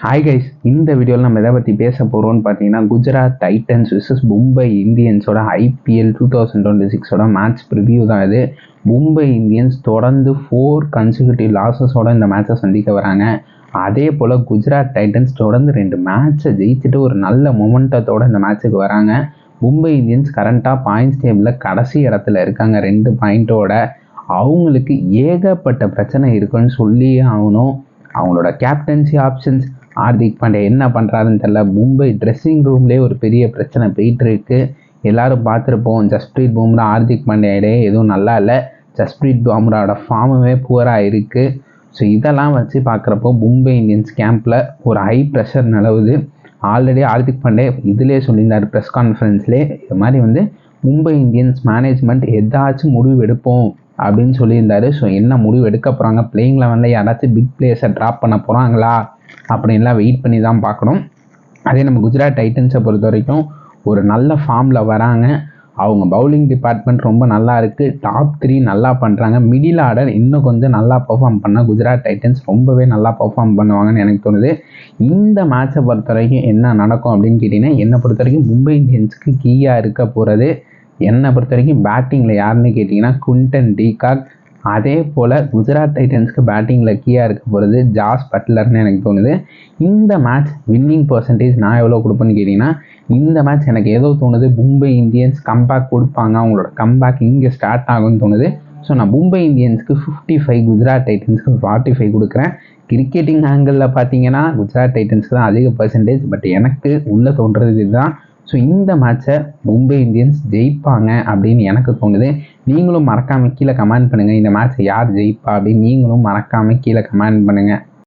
Hi guys, இந்த வீடியோவில் நம்ம எதை பற்றி பேச போகிறோம்னு பார்த்தீங்கன்னா குஜராத் டைட்டன்ஸ் விசஸ் மும்பை இந்தியன்ஸோட IPL 2026ஓட மேட்ச் ப்ரிவியூ தான் இது. மும்பை இந்தியன்ஸ் தொடர்ந்து 4 கன்சிக்யூட்டிவ் லாஸஸோட இந்த மேட்சை சந்திக்க வராங்க. அதே போல் குஜராத் டைட்டன்ஸ் தொடர்ந்து 2 மேட்சை ஜெயிச்சுட்டு ஒரு நல்ல மொமெண்டத்தோடு இந்த மேட்சுக்கு வராங்க. மும்பை இந்தியன்ஸ் கரண்ட்டாக பாயிண்ட்ஸ் டேபிளில் கடைசி இடத்துல இருக்காங்க 2 பாயிண்ட்டோட. அவங்களுக்கு ஏகப்பட்ட பிரச்சனை இருக்குன்னு சொல்லியே ஆகணும். அவங்களோட கேப்டன்சி ஆப்ஷன்ஸ், ஹார்திக் பாண்டியா என்ன பண்ணுறாருன்னு தெரியல. மும்பை ட்ரெஸ்ஸிங் ரூம்லேயே ஒரு பெரிய பிரச்சனை போயிட்டுருக்கு. எல்லோரும் பார்த்துருப்போம், ஜஸ்பிரீத் பும்ரா ஹார்திக் பாண்டியா இடையே எதுவும் நல்லா இல்லை. ஜஸ்பிரீத் பும்ராவோட ஃபார்முமே புவராக இருக்குது. ஸோ இதெல்லாம் வச்சு பார்க்குறப்போ மும்பை இந்தியன்ஸ் கேம்பில் ஒரு ஹை ப்ரெஷர் நிலவுது. ஆல்ரெடி ஹார்திக் பாண்டியா இதிலே சொல்லியிருந்தார் ப்ரெஸ் கான்ஃபரன்ஸ்லேயே, இது மாதிரி மும்பை இந்தியன்ஸ் மேனேஜ்மெண்ட் ஏதாச்சும் முடிவு எடுப்போம் அப்படின்னு சொல்லியிருந்தாரு. ஸோ என்ன முடிவு எடுக்க போகிறாங்க, பிளேயிங் லெவனில் யாராச்சும் பிக் பிளேயர்ஸை ட்ராப் பண்ண போகிறாங்களா அப்படின்லாம் வெயிட் பண்ணி தான் பார்க்கணும். அதே நம்ம குஜராத் டைட்டன்ஸை பொறுத்த வரைக்கும் ஒரு நல்ல ஃபார்மில் வராங்க. அவங்க பவுலிங் டிபார்ட்மெண்ட் ரொம்ப நல்லா இருக்குது. டாப் 3 நல்லா பண்ணுறாங்க. மிடில் ஆர்டர் இன்னும் கொஞ்சம் நல்லா பர்ஃபார்ம் பண்ணால் குஜராத் டைட்டன்ஸ் ரொம்பவே நல்லா பர்ஃபார்ம் பண்ணுவாங்கன்னு எனக்கு தோணுது. இந்த மேட்சை பொறுத்த வரைக்கும் என்ன நடக்கும் அப்படின்னு கேட்டிங்கன்னா, என்னை பொறுத்த வரைக்கும் மும்பை இந்தியன்ஸுக்கு கீயாக இருக்க போகிறது, என்னை பொறுத்த வரைக்கும் பேட்டிங்கில் யாருன்னு கேட்டிங்கன்னா குவிண்டன் டி காக். அதே போல் குஜராத் டைட்டன்ஸ்க்கு பேட்டிங்கில் கீயாக இருக்க போகிறது ஜாஸ் பட்லர்னு எனக்கு தோணுது. இந்த மேட்ச் வின்னிங் பர்சன்டேஜ் நான் எவ்வளோ கொடுப்பேன்னு கேட்டிங்கன்னா, இந்த மேட்ச் எனக்கு ஏதோ தோணுது மும்பை இந்தியன்ஸ் கம்பேக் கொடுப்பாங்க. அவங்களோட கம்பேக் இங்கே ஸ்டார்ட் ஆகும்னு தோணுது. ஸோ நான் மும்பை இந்தியன்ஸ்க்கு 55, குஜராத் டைட்டன்ஸ்க்கு 45 கொடுக்குறேன். கிரிக்கெட்டிங் ஆங்கிளில் பார்த்தீங்கன்னா குஜராத் டைட்டன்ஸ்க்கு தான் அதிக பர்சன்டேஜ், பட் எனக்கு உள்ளே தோன்றது இதுதான். ஸோ இந்த மேட்சை மும்பை இந்தியன்ஸ் ஜெயிப்பாங்க அப்படின்னு எனக்கு தோணுது. நீங்களும் மறக்காமல் கீழே கமெண்ட் பண்ணுங்கள், இந்த மேட்சை யார் ஜெயிப்பா அப்படின்னு நீங்களும் மறக்காமல் கீழே கமெண்ட் பண்ணுங்கள்.